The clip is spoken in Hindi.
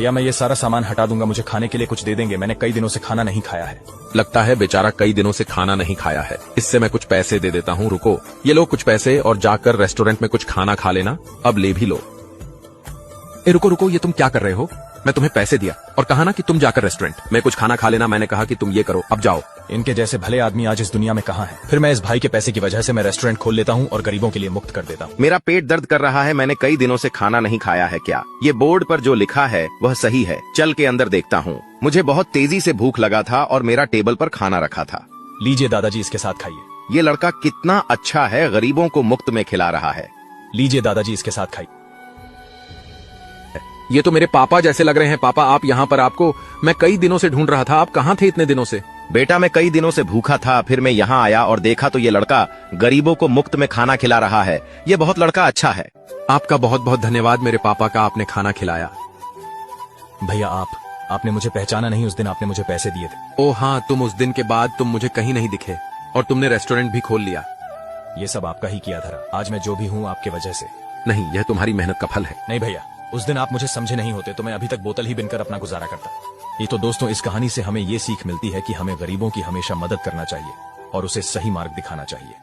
भैया मैं ये सारा सामान हटा दूंगा, मुझे खाने के लिए कुछ दे देंगे? मैंने कई दिनों से खाना नहीं खाया है। लगता है बेचारा कई दिनों से खाना नहीं खाया है, इससे मैं कुछ पैसे दे देता हूँ। रुको, ये लो कुछ पैसे और जाकर रेस्टोरेंट में कुछ खाना खा लेना। अब ले भी लो। रुको रुको, ये तुम क्या कर रहे हो? मैं तुम्हें पैसे दिया और कहा ना कि तुम जाकर रेस्टोरेंट में कुछ खाना खा लेना। मैंने कहा कि तुम ये करो, अब जाओ। इनके जैसे भले आदमी आज इस दुनिया में कहाँ हैं? फिर मैं इस भाई के पैसे की वजह से मैं रेस्टोरेंट खोल लेता हूँ और गरीबों के लिए मुक्त कर देता हूँ। मेरा पेट दर्द कर रहा है, मैंने कई दिनों से खाना नहीं खाया है। क्या ये बोर्ड पर जो लिखा है वह सही है? चल के अंदर देखता हूँ। मुझे बहुत तेजी से भूख लगा था और मेरा टेबल पर खाना रखा था। लीजिए दादाजी, इसके साथ खाइए। ये लड़का कितना अच्छा है, गरीबों को मुफ्त में खिला रहा है। लीजिए दादाजी, इसके साथ खाइए। ये तो मेरे पापा जैसे लग रहे हैं। पापा आप यहाँ पर, आपको मैं कई दिनों से ढूंढ रहा था। आप कहाँ थे इतने दिनों से? बेटा मैं कई दिनों से भूखा था, फिर मैं यहाँ आया और देखा तो ये लड़का गरीबों को मुफ्त में खाना खिला रहा है। ये बहुत लड़का अच्छा है। आपका बहुत बहुत धन्यवाद मेरे पापा का, आपने खाना खिलाया। भैया आपने मुझे पहचाना नहीं? उस दिन आपने मुझे पैसे दिए थे। ओह हाँ, तुम उस दिन के बाद तुम मुझे कहीं नहीं दिखे और तुमने रेस्टोरेंट भी खोल लिया। ये सब आपका ही किया धरा। आज मैं जो भी हूँ आपके वजह से। नहीं, यह तुम्हारी मेहनत का फल है। नहीं भैया, उस दिन आप मुझे समझे नहीं होते तो मैं अभी तक बोतल ही बिनकर अपना गुजारा करता। ये तो दोस्तों, इस कहानी से हमें ये सीख मिलती है कि हमें गरीबों की हमेशा मदद करना चाहिए और उसे सही मार्ग दिखाना चाहिए।